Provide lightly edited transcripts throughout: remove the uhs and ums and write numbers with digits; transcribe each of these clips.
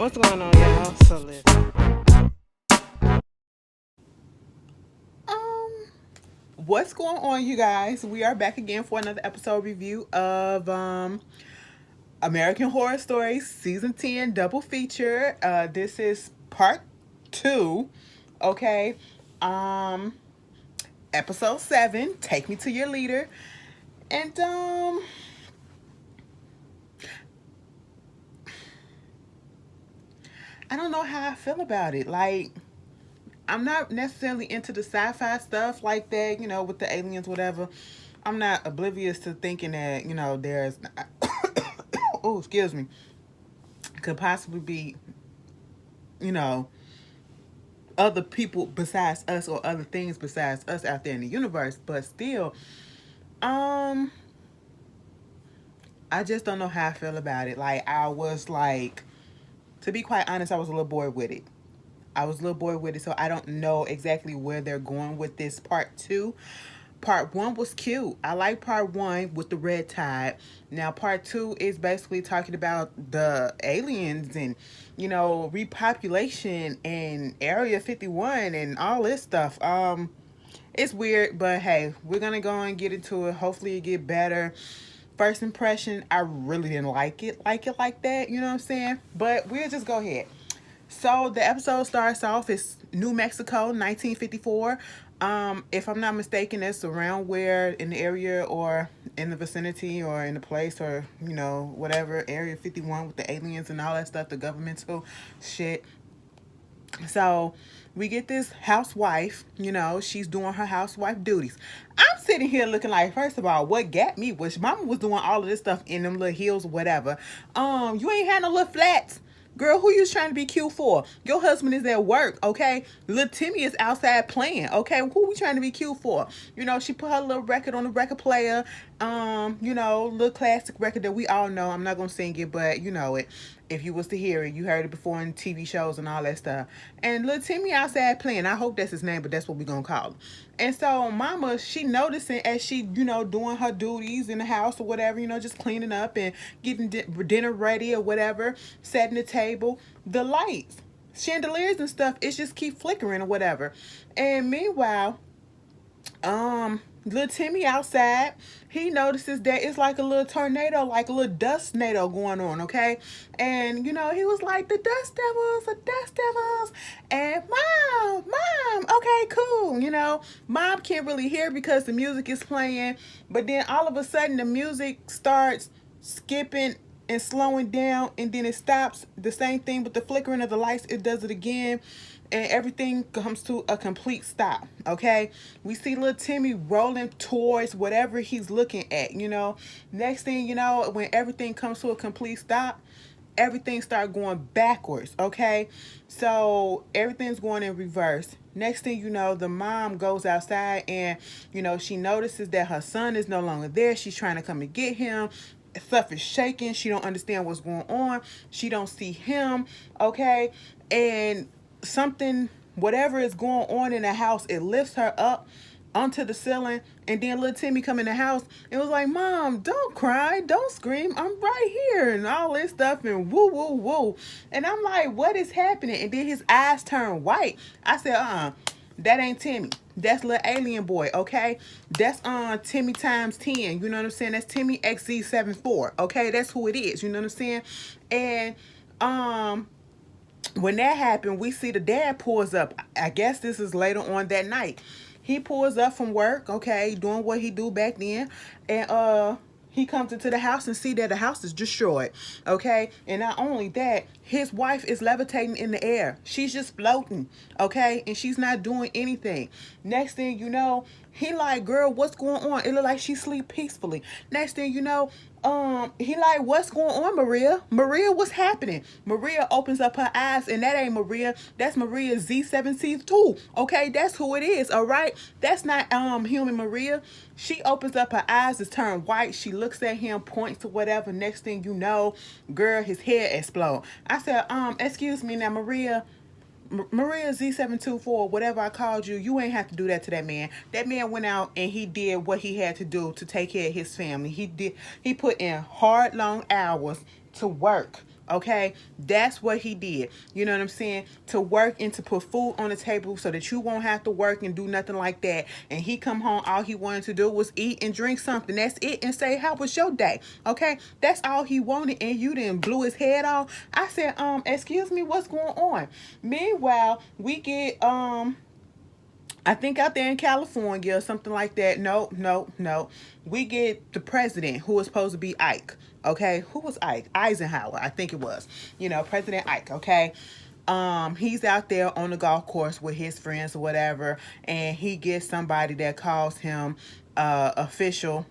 What's going on, y'all? So listen. Um, what's going on, you guys? We are back again for another episode review of American Horror Stories Season 10 double feature. This is part 2. Okay. Um Episode 7, Take Me to Your Leader. And I don't know how I feel about it. Like, I'm not necessarily into the sci-fi stuff like that, with the aliens, whatever. I'm not oblivious to thinking that, there's oh, excuse me, could possibly be, you know, other people besides us or other things besides us out there in the universe. But still, um, I just don't know how I feel about it. Like, I was like, to be quite honest, I was a little bored with it. I was a little bored with it, so I don't know exactly where they're going with this part 2. Part 1 was cute. I like part 1 with the red tide. Now part 2 is basically talking about the aliens and, repopulation and Area 51 and all this stuff. It's weird, but hey, we're gonna go and get into it. Hopefully it get better. First impression, I really didn't like that, you know what I'm saying? But we'll just go ahead. So the episode starts off, it's New Mexico, 1954. If I'm not mistaken, it's around where in the area or in the vicinity or in the place or, whatever, Area 51 with the aliens and all that stuff, the governmental shit. So we get this housewife, she's doing her housewife duties. I'm sitting here looking like, first of all, what got me was mama was doing all of this stuff in them little heels, whatever. You ain't had no little flats. Girl, who you trying to be cute for? Your husband is at work, okay? Little Timmy is outside playing, okay? Who we trying to be cute for? She put her little record on the record player, little classic record that we all know. I'm not gonna sing it, but you know it. If you was to hear it, you heard it before in TV shows and all that stuff. And little Timmy outside playing. I hope that's his name, but that's what we gonna call him. And so mama, she noticing as she, doing her duties in the house or whatever, just cleaning up and getting dinner ready or whatever, setting the table, the lights, chandeliers and stuff, it just keep flickering or whatever. And meanwhile, little Timmy outside, he notices that it's like a little tornado, like a little dust tornado going on, okay? And he was like, the dust devils, the dust devils. And mom, okay, cool. Mom can't really hear because the music is playing, but then all of a sudden the music starts skipping and slowing down, and then it stops. The same thing with the flickering of the lights, it does it again, and everything comes to a complete stop. Okay, we see little Timmy rolling towards whatever he's looking at. Next thing you know, when everything comes to a complete stop, everything start going backwards. Okay, so everything's going in reverse. Next thing you know, the mom goes outside and she notices that her son is no longer there. She's trying to come and get him. Stuff is shaking. She don't understand what's going on. She don't see him. Okay, and something, whatever is going on in the house, it lifts her up onto the ceiling, and then little Timmy come in the house and was like, mom, don't cry, don't scream, I'm right here, and all this stuff, and woo woo woo. And I'm like, what is happening? And then his eyes turn white. I said, that ain't Timmy. That's little alien boy, okay? That's Timmy times 10. You know what I'm saying? That's Timmy XZ74. Okay, that's who it is. You know what I'm saying? And when that happened, we see the dad pulls up. I guess this is later on that night. He pulls up from work, okay, doing what he do back then, and he comes into the house and see that the house is destroyed, okay? And not only that, his wife is levitating in the air. She's just floating, okay? And she's not doing anything. Next thing you know, he like, girl, what's going on? It look like she sleep peacefully. Next thing you know, he like, what's going on, Maria? Maria, what's happening? Maria opens up her eyes, and that ain't Maria. That's Maria Z7C2. Okay, that's who it is. All right, that's not human Maria. She opens up her eyes, it's turned white. She looks at him, points to whatever. Next thing you know, girl, his head explode. I said, excuse me now, Maria. Maria Z724, whatever I called you, you ain't have to do that to that man. That man went out and he did what he had to do to take care of his family. He put in hard, long hours to work. Okay, that's what he did. You know what I'm saying? To work and to put food on the table so that you won't have to work and do nothing like that. And he come home, all he wanted to do was eat and drink something. That's it. And say, how was your day? Okay, that's all he wanted. And you didn't blew his head off. I said, excuse me, what's going on? Meanwhile, we get I think out there in California or something like that. No, no, no. We get the president who was supposed to be Ike. Okay, who was Ike? Eisenhower, I think it was. You know, President Ike. Okay, he's out there on the golf course with his friends or whatever, and he gets somebody that calls him official,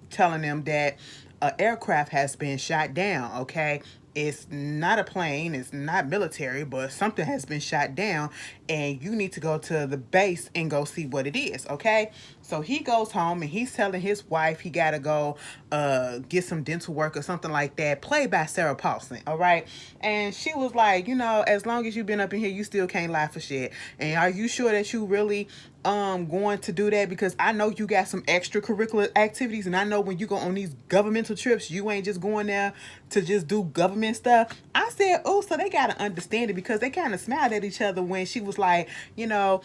telling them that an aircraft has been shot down. Okay, it's not a plane, it's not military, but something has been shot down, and you need to go to the base and go see what it is. Okay, so he goes home and he's telling his wife he gotta go get some dental work or something like that, played by Sarah Paulson. All right, and she was like, you know, as long as you've been up in here, you still can't lie for shit. And are you sure that you really going to do that? Because I know you got some extracurricular activities, and I know when you go on these governmental trips, you ain't just going there to just do government stuff. I said, oh, so they gotta understand it, because they kind of smiled at each other when she was like, you know,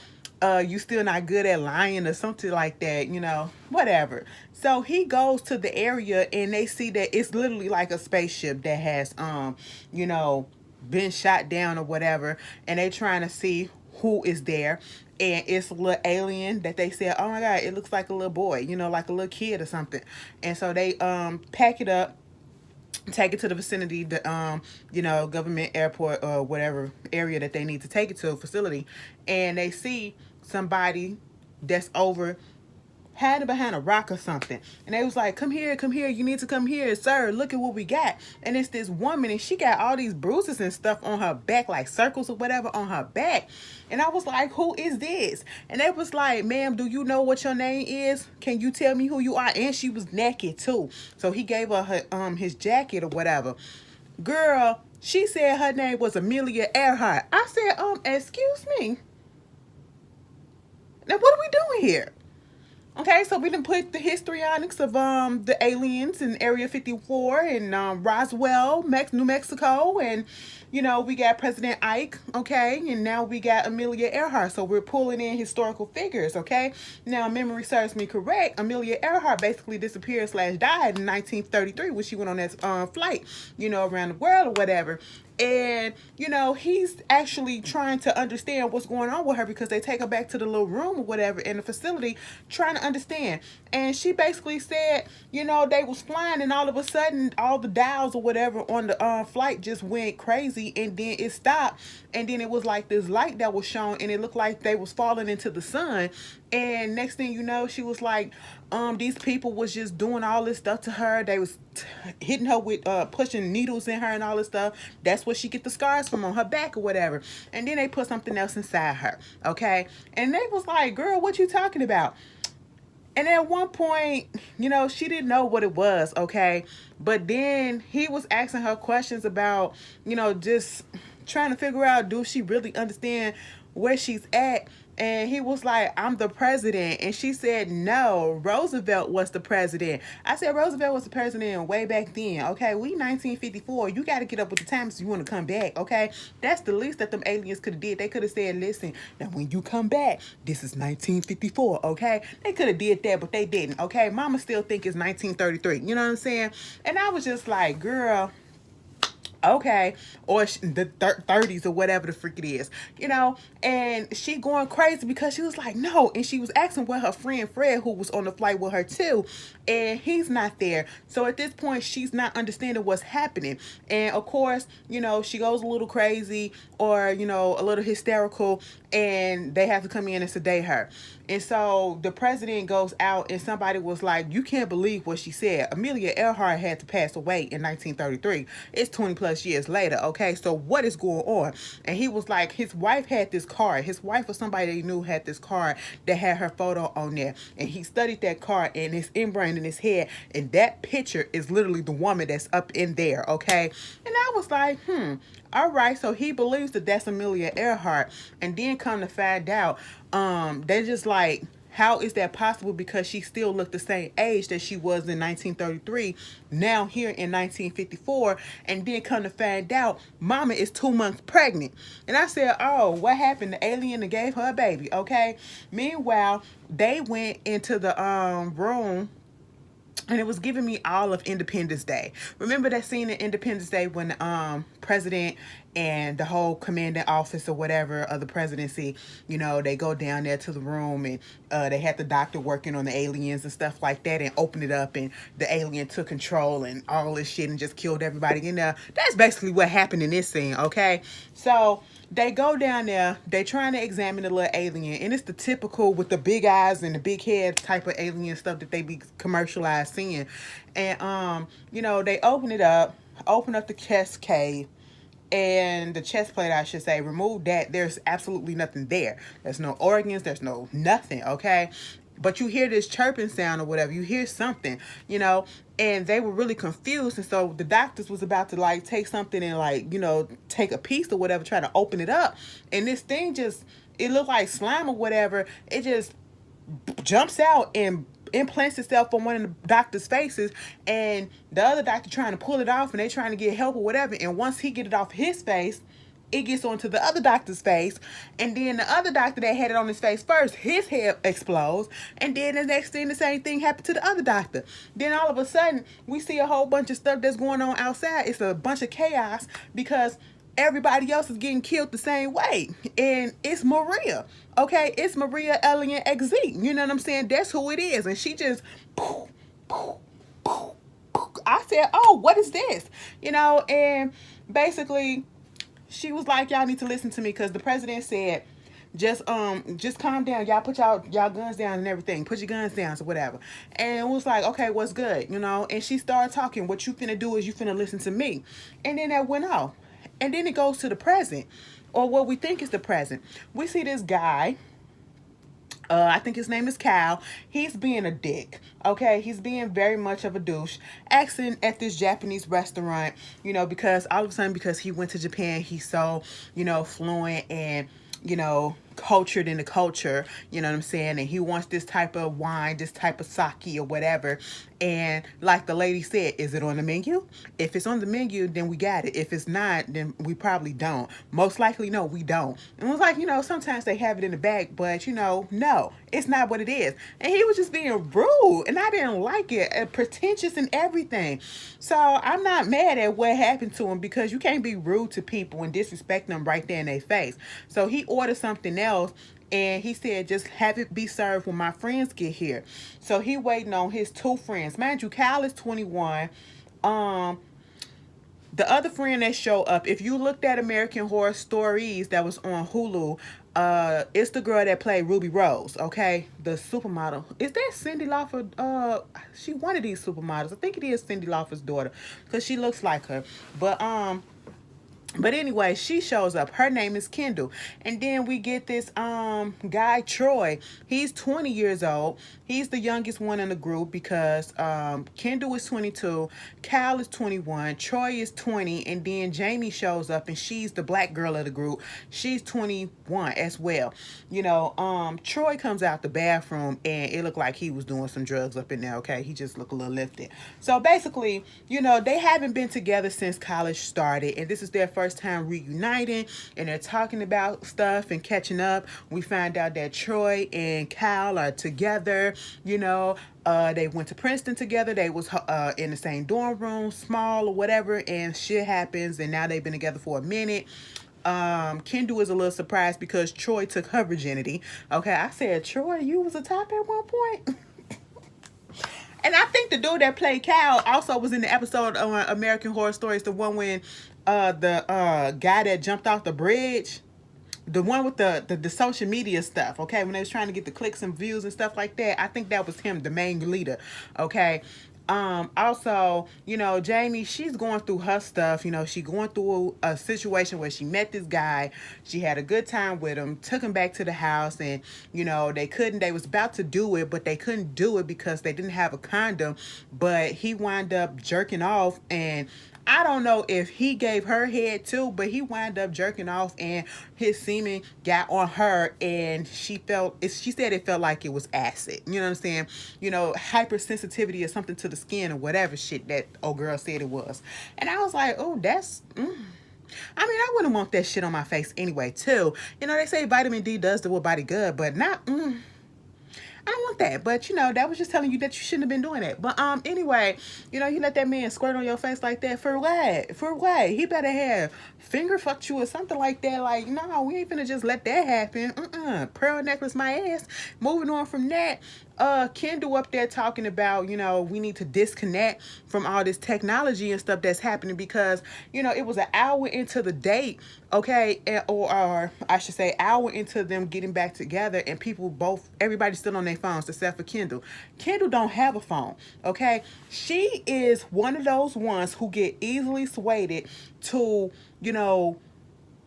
you still not good at lying or something like that, you know, whatever. So he goes to the area and they see that it's literally like a spaceship that has you know, been shot down or whatever, and they trying to see who is there. And it's a little alien that they said, oh my god, it looks like a little boy, you know, like a little kid or something. And so they pack it up, take it to the vicinity, the you know, government airport or whatever area that they need to take it to, a facility, and they see somebody that's over hiding behind a rock or something. And they was like, come here, you need to come here, sir, look at what we got. And it's this woman, and she got all these bruises and stuff on her back, like circles or whatever on her back. And I was like, who is this? And they was like, ma'am, do you know what your name is? Can you tell me who you are? And she was naked too. So he gave her his jacket or whatever. Girl, she said her name was Amelia Earhart. I said, excuse me, now what are we doing here? Okay, so we done put the histrionics of the aliens in Area 54 and Roswell, New Mexico, and you know, we got President Ike, okay, and now we got Amelia Earhart. So we're pulling in historical figures, okay. Now, memory serves me correct, Amelia Earhart basically disappeared / died in 1933 when she went on that flight, you know, around the world or whatever. And, you know, he's actually trying to understand what's going on with her, because they take her back to the little room or whatever in the facility, trying to understand. And she basically said, you know, they was flying, and all of a sudden, all the dials or whatever on the flight just went crazy, and then it stopped. And then it was like this light that was shown, and it looked like they was falling into the sun. And next thing you know, she was like, these people was just doing all this stuff to her. They was hitting her with pushing needles in her and all this stuff. That's where she get the scars from, on her back or whatever. And then they put something else inside her, okay? And they was like, girl, what you talking about? And at one point, you know, she didn't know what it was, okay? But then he was asking her questions about, you know, just trying to figure out, do she really understand where she's at? And he was like, I'm the president. And she said, no, Roosevelt was the president. I said, Roosevelt was the president way back then. Okay, we 1954. You got to get up with the times if you want to come back. Okay, that's the least that them aliens could have did. They could have said, listen, now when you come back, this is 1954. Okay, they could have did that, but they didn't. Okay, mama still think it's 1933. You know what I'm saying? And I was just like, girl, okay, or the 30s or whatever the freak it is, you know. And she going crazy because she was like, no. And she was asking where her friend Fred, who was on the flight with her too, and he's not there. So at this point, she's not understanding what's happening. And of course, you know, she goes a little crazy, or, you know, a little hysterical, and they have to come in and sedate her. And so the president goes out, and somebody was like, you can't believe what she said. Amelia Earhart had to pass away in 1933. It's 20 plus years later, okay? So what is going on? And he was like, his wife had this card. His wife or somebody that he knew had this card that had her photo on there. And he studied that card, and it's ingrained in his head. And that picture is literally the woman that's up in there, okay? And I was like, all right, so he believes that that's Amelia Earhart. And then come to find out, they just like How is that possible? Because she still looked the same age that she was in 1933, now here in 1954, and then come to find out, mama is 2 months pregnant. And I said, oh, what happened? The alien gave her a baby, okay? Meanwhile, they went into the room, and it was giving me all of Independence Day. Remember that scene in Independence Day when the president and the whole commanding office or whatever of the presidency, they go down there to the room, and they had the doctor working on the aliens and stuff like that, and opened it up, and the alien took control and all this shit and just killed everybody in there. That's basically what happened in this scene, okay? So they go down there, they trying to examine the little alien, and it's the typical with the big eyes and the big head type of alien stuff that they be commercialized seeing. And they open up the chest cave, and the chest plate, I should say, remove that. There's absolutely nothing there. There's no organs, there's no nothing, okay? But you hear this chirping sound or whatever, you hear something, and they were really confused. And so the doctors was about to like take something and like, take a piece or whatever, try to open it up. And this thing just, it looked like slime or whatever. It just jumps out and implants itself on one of the doctor's faces, and the other doctor trying to pull it off, and they trying to get help or whatever. And once he get it off his face, it gets onto the other doctor's face, and then the other doctor that had it on his face first, his head explodes, and then the next thing, the same thing happened to the other doctor. Then all of a sudden, we see a whole bunch of stuff that's going on outside. It's a bunch of chaos because everybody else is getting killed the same way, and it's Maria. Okay, it's Maria Alien XZ. You know what I'm saying? That's who it is, and she just poof, poof, poof, poof. I said, oh, what is this? And basically she was like, y'all need to listen to me, because the president said, just calm down, y'all put y'all guns down and everything, put your guns down or whatever. And it was like, okay, what's good? And she started talking, what you finna do is you finna listen to me. And then that went off. And then it goes to the present, or what we think is the present. We see this guy, I think his name is Cal. He's being a dick, okay? He's being very much of a douche, asking at this Japanese restaurant, because all of a sudden, because he went to Japan, he's so, fluent and, cultured in the culture, you know what I'm saying? And he wants this type of wine, this type of sake or whatever. And like the lady said, is it on the menu? If it's on the menu, then we got it. If it's not, then we probably don't. Most likely, no, we don't. And it was like, sometimes they have it in the back, but no, it's not what it is. And he was just being rude, and I didn't like it, pretentious and everything. So I'm not mad at what happened to him, because you can't be rude to people and disrespect them right there in their face. So he ordered something else, and he said, just have it be served when my friends get here. So he waiting on his two friends. Mind you, Cal is 21. The other friend that showed up, if you looked at American Horror Stories that was on Hulu, it's the girl that played Ruby Rose, okay? The supermodel. Is that Cyndi Lauper? She one of these supermodels. I think it is Cyndi Lauper's daughter, because she looks like her. But anyway, she shows up. Her name is Kendall. And then we get this guy, Troy. He's 20 years old. He's the youngest one in the group, because Kendall is 22, Cal is 21, Troy is 20, and then Jamie shows up, and she's the black girl of the group. She's 21 as well. Troy comes out the bathroom, and it looked like he was doing some drugs up in there, okay? He just looked a little lifted. So basically, they haven't been together since college started, and this is their first time reuniting, and they're talking about stuff and catching up. We find out that Troy and Cal are together. They went to Princeton together. They was in the same dorm room, small or whatever, and shit happens, and now they've been together for a minute. Kendall is a little surprised because Troy took her virginity. Okay, I said, Troy, you was a top at one point. And I think the dude that played Cal also was in the episode on American Horror Stories, the one when the guy that jumped off the bridge, the one with the social media stuff, okay, when they was trying to get the clicks and views and stuff like that. I think that was him, the main leader, okay. Also, Jamie, she's going through her stuff. She going through a situation where she met this guy. She had a good time with him, took him back to the house, and, they was about to do it, but they couldn't do it because they didn't have a condom. But he wound up jerking off, and I don't know if he gave her head too, but he wound up jerking off and his semen got on her and she said it felt like it was acid. You know what I'm saying? You know, hypersensitivity or something to the skin or whatever shit that old girl said it was. And I was like, oh, that's I mean, I wouldn't want that shit on my face anyway, too. You know, they say vitamin D does do a body good, but not, I don't want that. But, you know, that was just telling you that you shouldn't have been doing that. But, anyway, you know, you let that man squirt on your face like that for what? For what? He better have finger fucked you or something like that. Like, no, we ain't finna just let that happen. Pearl necklace my ass. Moving on from that, Kendall up there talking about, you know, we need to disconnect from all this technology and stuff that's happening because, you know, it was an hour into the date, okay, or I should say hour into them getting back together and everybody's still on their phones except for Kendall. Kendall don't have a phone, okay? She is one of those ones who get easily swayed to, you know,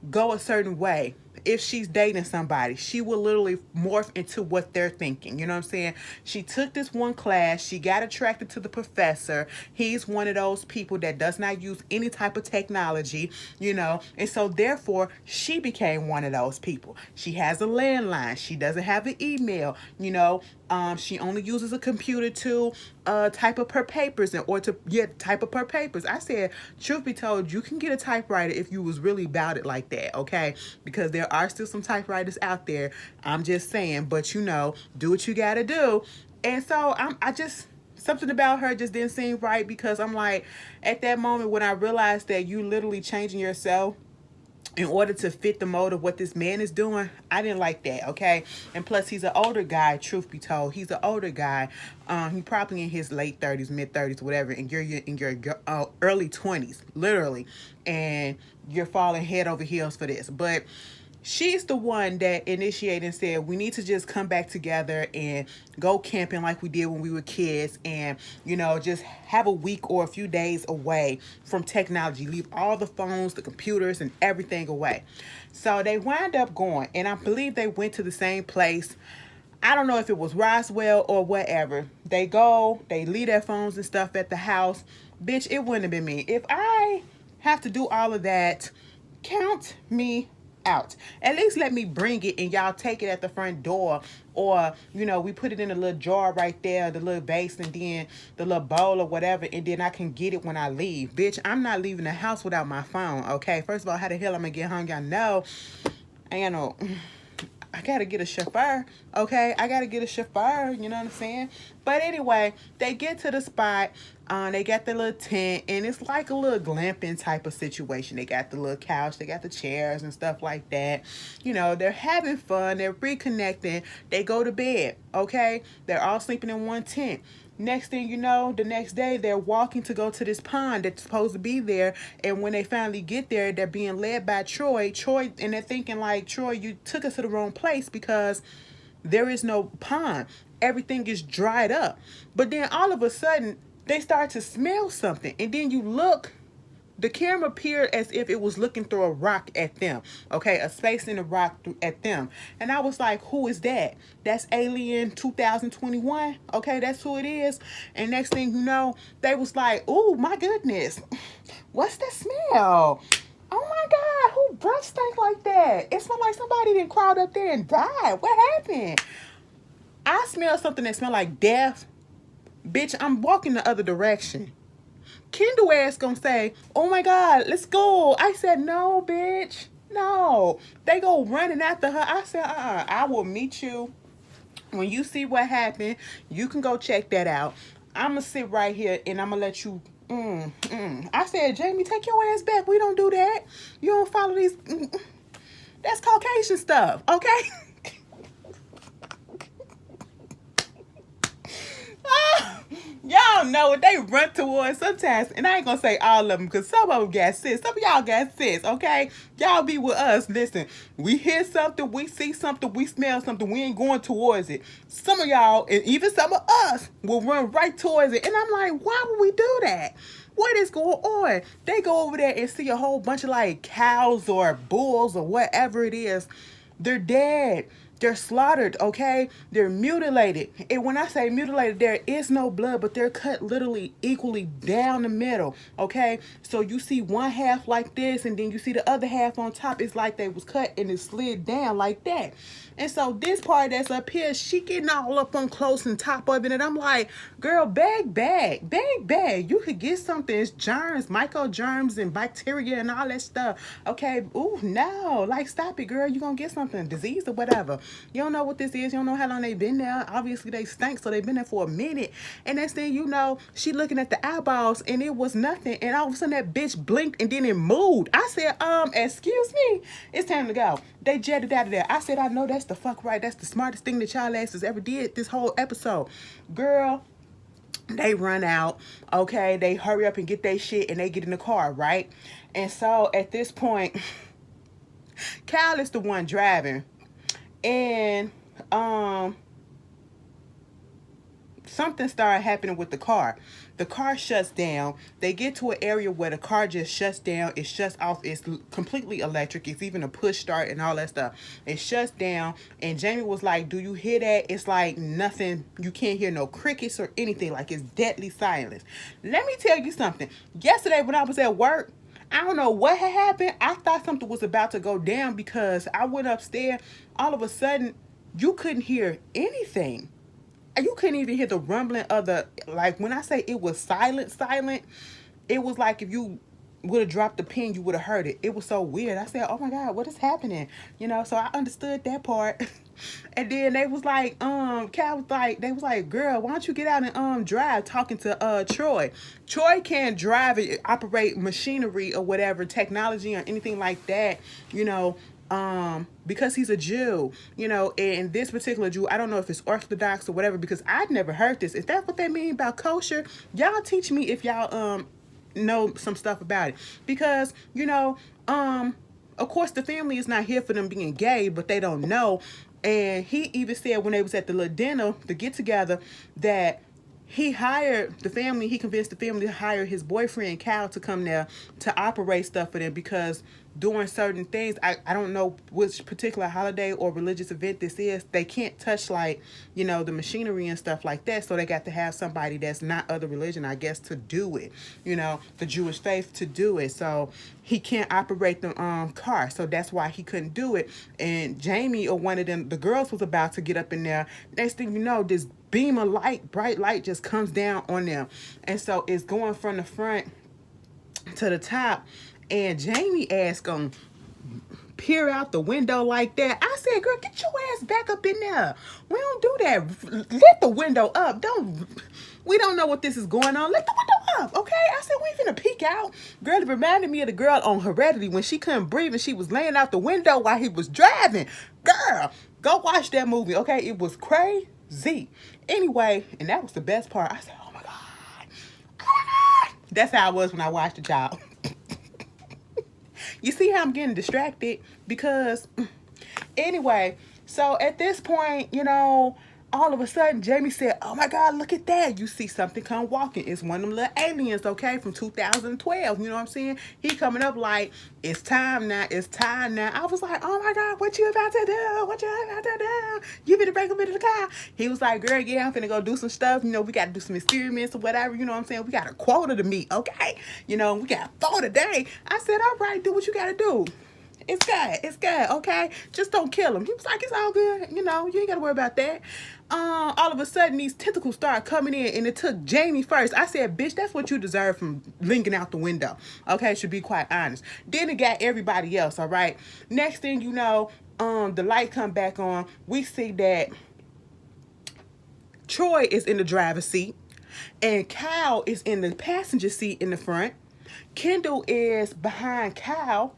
go a certain way. If she's dating somebody, she will literally morph into what they're thinking. You know what I'm saying? She took this one class. She got attracted to the professor. He's one of those people that does not use any type of technology, you know. And so therefore, she became one of those people. She has a landline. She doesn't have an email, you know. She only uses a computer to type up her papers type up her papers. I said, truth be told, you can get a typewriter if you was really about it like that, okay? Because there are still some typewriters out there. I'm just saying, but you know, do what you gotta do. And so I just something about her just didn't seem right because I'm like, at that moment when I realized that you literally changing yourself in order to fit the mold of what this man is doing, I didn't like that, okay? And plus, he's an older guy, truth be told. He's an older guy. He's probably in his late 30s, mid-30s, whatever, and you're in your early 20s, literally. And you're falling head over heels for this. But she's the one that initiated and said, we need to just come back together and go camping like we did when we were kids and, you know, just have a week or a few days away from technology. Leave all the phones, the computers, and everything away. So they wind up going, and I believe they went to the same place. I don't know if it was Roswell or whatever. They go, they leave their phones and stuff at the house. Bitch, it wouldn't have been me. If I have to do all of that, count me out. At least let me bring it and y'all take it at the front door, or you know, we put it in a little jar right there, the little vase, and then the little bowl or whatever, and then I can get it when I leave. Bitch, I'm not leaving the house without my phone, okay? First of all, how the hell I'm gonna get home? Y'all know I ain't no, I gotta get a chauffeur, okay? I gotta get a chauffeur, you know what I'm saying? But anyway, they get to the spot. They got the little tent, and it's like a little glamping type of situation. They got the little couch, they got the chairs and stuff like that. You know, they're having fun, they're reconnecting. They go to bed, okay? They're all sleeping in one tent. Next thing you know, the next day, they're walking to go to this pond that's supposed to be there. And when they finally get there, they're being led by Troy, and they're thinking like, Troy, you took us to the wrong place because there is no pond. Everything is dried up. But then all of a sudden, they start to smell something. And then you look, the camera appeared as if it was looking through a rock at them. Okay, a space in a rock at them. And I was like, who is that? That's Alien 2021. Okay, that's who it is. And next thing you know, they was like, oh my goodness, what's that smell? Oh my God, who breath stank like that? It smelled like somebody didn't crawled up there and died. What happened? I smell something that smelled like death. Bitch, I'm walking the other direction. Kendall ass gonna say, oh my God, let's go. I said, no, bitch. No. They go running after her. I said, I will meet you. When you see what happened, you can go check that out. I'm gonna sit right here and I'm gonna let you. I said, Jamie, take your ass back. We don't do that. You don't follow these. That's Caucasian stuff, okay? Y'all know what they run towards sometimes, and I ain't gonna say all of them because some of them got sense. Some of y'all got sense, okay? Y'all be with us. Listen, we hear something, we see something, we smell something, we ain't going towards it. Some of y'all, and even some of us, will run right towards it, and I'm like, why would we do that? What is going on? They go over there and see a whole bunch of like cows or bulls or whatever it is. They're dead. They're slaughtered, okay? They're mutilated. And when I say mutilated, there is no blood, but they're cut literally equally down the middle, okay? So you see one half like this, and then you see the other half on top. It's like they was cut and it slid down like that. And so this part that's up here, she getting all up on close and top of it. And I'm like, girl, bag. You could get something. It's germs, microgerms and bacteria and all that stuff. Okay, ooh, no. Like, stop it, girl. You gonna get something, disease or whatever. You don't know what this is. You don't know how long they've been there. Obviously, they stink, so they've been there for a minute. And next thing you know, she looking at the eyeballs and it was nothing. And all of a sudden that bitch blinked and then it moved. I said, excuse me. It's time to go. They jetted out of there. I said, I know that's the fuck right. That's the smartest thing that y'all asses ever did this whole episode. Girl, they run out. Okay, they hurry up and get their shit and they get in the car, right? And so at this point, Cal is the one driving. And something started happening with the car. The car shuts down. They get to an area where the car just shuts down. It shuts off. It's completely electric. It's even a push start and all that stuff. It shuts down. And Jamie was like, do you hear that? It's like nothing. You can't hear no crickets or anything. Like, it's deadly silence. Let me tell you something. Yesterday when I was at work, I don't know what had happened. I thought something was about to go down because I went upstairs. All of a sudden, you couldn't hear anything. You couldn't even hear the rumbling of the, like, when I say it was silent, it was like if you would have dropped the pin, you would have heard it. It was so weird. I said, oh my God, what is happening? You know, so I understood that part. And then they was like, Cal was like, they was like, girl, why don't you get out and drive, talking to Troy. Troy can't drive and operate machinery or whatever, technology or anything like that, you know, because he's a Jew, you know, and this particular Jew, I don't know if it's Orthodox or whatever, because I'd never heard this. Is that what they mean about kosher? Y'all teach me if y'all know some stuff about it, because, you know, of course the family is not here for them being gay, but they don't know. And he even said when they was at the little dinner, the get together, that he hired the family, he convinced the family to hire his boyfriend Cal to come there to operate stuff for them, because doing certain things, I don't know which particular holiday or religious event this is, they can't touch, like, you know, the machinery and stuff like that, so they got to have somebody that's not of the religion, I guess, to do it, you know, the Jewish faith to do it. So he can't operate the car, so that's why he couldn't do it. And Jamie or one of them, the girls, was about to get up in there. Next thing you know, this beam of light, bright light, just comes down on them, and so it's going from the front to the top, and Jamie ass gonna peer out the window like that. I said, girl, get your ass back up in there. We don't do that. Let the window up. We don't know what this is going on. Let the window up, okay? I said, we ain't finna peek out. Girl, it reminded me of the girl on Heredity when she couldn't breathe and she was laying out the window while he was driving. Girl, go watch that movie, okay? It was crazy. Anyway, and that was the best part. I said, oh my God. Oh my God. That's how I was when I watched the job. You see how I'm getting distracted? Because, anyway, so at this point, you know, all of a sudden, Jamie said, oh my God, look at that. You see something come walking. It's one of them little aliens, okay, from 2012. You know what I'm saying? He coming up like, it's time now. It's time now. I was like, oh my God, what you about to do? What you about to do? You better break up into the car. He was like, girl, yeah, I'm finna go do some stuff. You know, we got to do some experiments or whatever. You know what I'm saying? We got a quota to meet, okay? You know, we got 4 today. I said, all right, do what you got to do. It's good, okay? Just don't kill him. He was like, it's all good. You know, you ain't got to worry about that. All of a sudden, these tentacles start coming in, and it took Jamie first. I said, bitch, that's what you deserve from linking out the window. Okay, should be quite honest. Then it got everybody else, all right? Next thing you know, the light come back on. We see that Troy is in the driver's seat, and Kyle is in the passenger seat in the front. Kendall is behind Kyle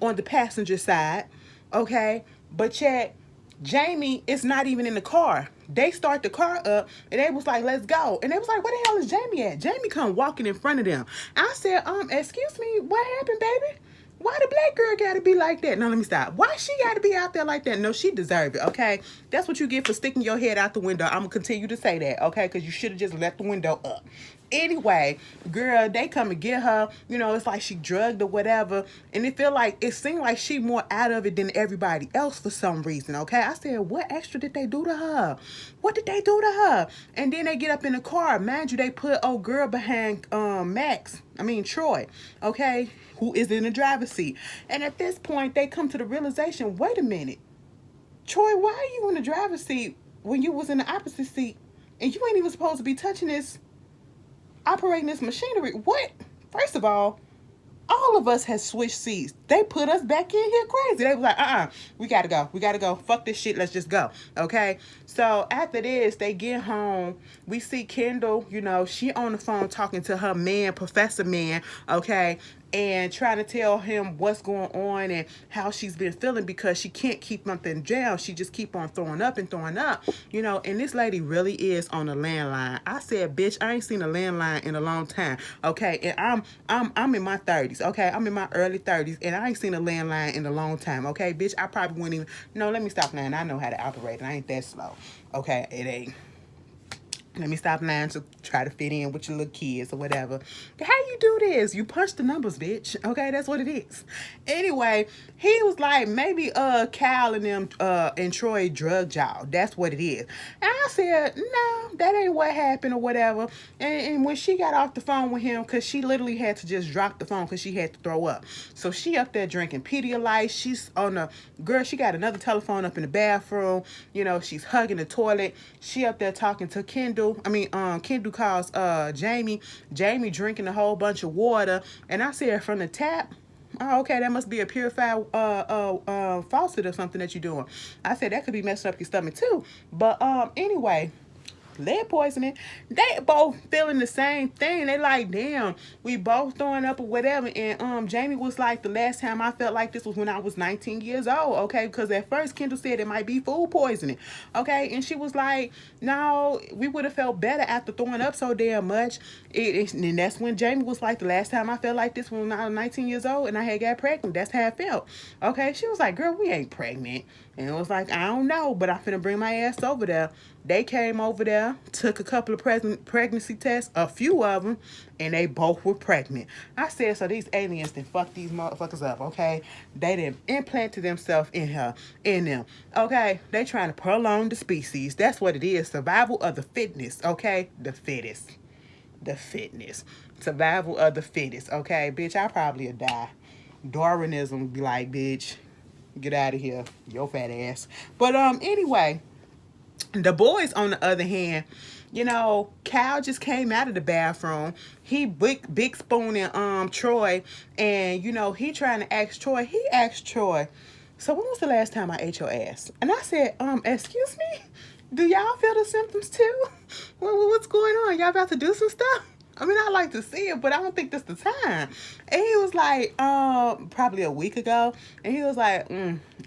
on the passenger side, okay? But yet, Jamie is not even in the car. They start the car up, and they was like, let's go. And they was like, where the hell is Jamie at? Jamie come walking in front of them. I said, excuse me, what happened, baby? Why the black girl gotta be like that? No, let me stop. Why she gotta be out there like that? No, she deserve it, okay? That's what you get for sticking your head out the window. I'm gonna continue to say that, okay? Because you should have just left the window up. Anyway, girl, they come and get her. You know, it's like she drugged or whatever. And it seemed like she more out of it than everybody else for some reason, okay? I said, what extra did they do to her? What did they do to her? And then they get up in the car. Mind you, they put old girl behind Troy, okay, who is in the driver's seat. And at this point, they come to the realization, wait a minute, Troy, why are you in the driver's seat when you was in the opposite seat? And you ain't even supposed to be touching this, operating this machinery. What? First of all of us had switched seats. They put us back in here crazy. They was like, we gotta go. We gotta go. Fuck this shit. Let's just go. Okay? So after this, they get home. We see Kendall, you know, she on the phone talking to her man, Professor Man, okay? And trying to tell him what's going on and how she's been feeling because she can't keep nothing down. She just keep on throwing up and throwing up, you know. And this lady really is on the landline. I said, bitch, I ain't seen a landline in a long time, okay. And I'm in my 30s, okay. I'm in my early 30s, and I ain't seen a landline in a long time, okay, bitch. I probably wouldn't even. No, let me stop lying. I know how to operate. I ain't that slow, okay. It ain't. Let me stop lying to try to fit in with your little kids or whatever. How you do this? You punch the numbers, bitch. Okay, that's what it is. Anyway, he was like, maybe Cal and them and Troy drugged y'all. That's what it is. And I said, no, that ain't what happened or whatever. And when she got off the phone with him, because she literally had to just drop the phone because she had to throw up. So she up there drinking Pedialyte. She's on the girl. She got another telephone up in the bathroom. You know, she's hugging the toilet. She up there talking to Kendall. Kendall calls Jamie. Jamie drinking a whole bunch of water. And I said, from the tap? Oh, okay, that must be a purified faucet or something that you're doing. I said, that could be messing up your stomach too. But anyway, lead poisoning, they both feeling the same thing. They like, damn, we both throwing up or whatever. And Jamie was like, the last time I felt like this was when I was 19 years old, okay? Because at first Kendall said it might be food poisoning, okay? And she was like, no, we would have felt better after throwing up so damn much. And that's when Jamie was like, the last time I felt like this when I was 19 years old and I had got pregnant. That's how I felt, okay? She was like, girl, we ain't pregnant. And it was like, I don't know, but I'm finna bring my ass over there. They came over there, took a couple of pregnancy tests, a few of them, and they both were pregnant. I said, so these aliens done fuck these motherfuckers up, okay? They done implanted themselves in them, okay? They trying to prolong the species. That's what it is. Survival of the fittest, okay? The fittest. The fitness. Survival of the fittest, okay? Bitch, I probably would die. Darwinism be like, bitch, get out of here, your fat ass. But anyway, the boys, on the other hand, you know, Cal just came out of the bathroom. He big spooning Troy, and you know, he trying to ask Troy. He asked Troy, so when was the last time I ate your ass? And I said, excuse me? Do y'all feel the symptoms too? What's going on? Y'all about to do some stuff? I mean, I like to see it, but I don't think this the time. And he was like, probably a week ago. And he was like,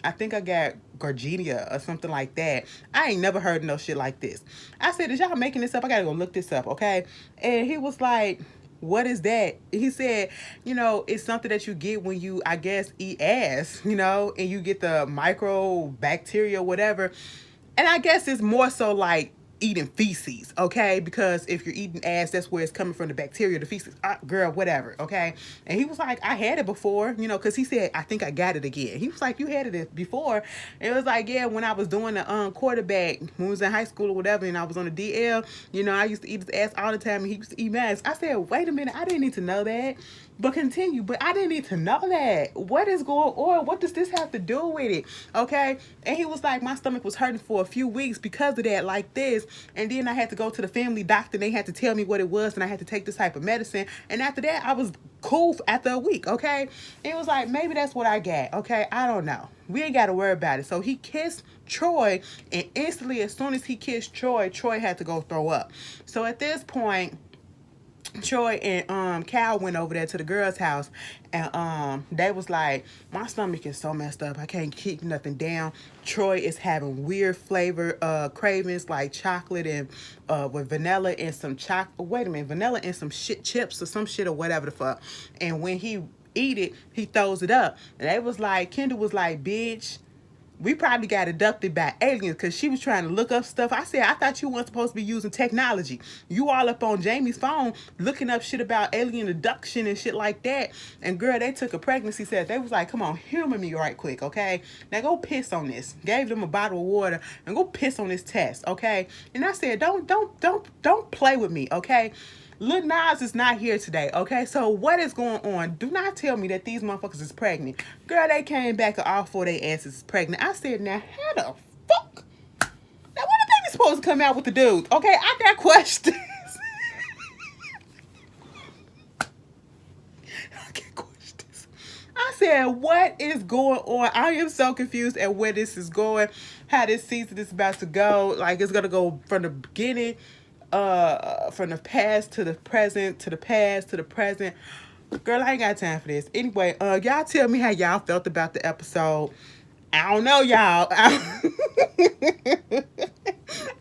I think I got Garginia or something like that. I ain't never heard of no shit like this. I said, is y'all making this up? I gotta go look this up, okay? And he was like, what is that? He said, you know, it's something that you get when you, I guess, eat ass, you know, and you get the microbacteria, whatever. And I guess it's more so like eating feces, okay? Because if you're eating ass, that's where it's coming from, the bacteria, the feces. Girl, whatever, okay? And he was like, I had it before, you know, because he said, I think I got it again. He was like, you had it before. And it was like, yeah, when I was doing the quarterback, when we was in high school or whatever, and I was on the DL, you know, I used to eat his ass all the time, and he used to eat mine. I said, wait a minute, I didn't need to know that. But continue. But I didn't need to know that. What is going on? What does this have to do with it? Okay? And he was like, my stomach was hurting for a few weeks because of that, like this. And then I had to go to the family doctor. They had to tell me what it was, and I had to take this type of medicine. And after that, I was cool after a week, okay? And it was like, maybe that's what I got, okay? I don't know. We ain't got to worry about it. So he kissed Troy, and instantly, as soon as he kissed Troy, Troy had to go throw up. So at this point, Troy and Cal went over there to the girl's house, and they was like, my stomach is so messed up, I can't keep nothing down. Troy is having weird flavor cravings, like chocolate and with vanilla and some vanilla and some shit chips or some shit or whatever the fuck. And when he eat it, he throws it up. And they was like, Kendall was like, bitch, we probably got abducted by aliens because she was trying to look up stuff. I said, I thought you weren't supposed to be using technology. You all up on Jamie's phone looking up shit about alien abduction and shit like that. And girl, they took a pregnancy test. They was like, come on, humor me right quick, okay? Now go piss on this. Gave them a bottle of water and go piss on this test, okay? And I said, don't play with me, okay? Lil Nas is not here today, okay? So what is going on? Do not tell me that these motherfuckers is pregnant. Girl, they came back and all 4 of their asses is pregnant. I said, now how the fuck? Now when the baby supposed to come out with the dudes? Okay, I got questions. I got questions. I said, what is going on? I am so confused at where this is going, how this season is about to go. Like, it's gonna go from the beginning, from the past to the present, to the past to the present. Girl, I ain't got time for this. Anyway, y'all tell me how y'all felt about the episode. I don't know, y'all.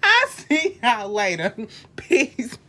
I'll see y'all later. Peace.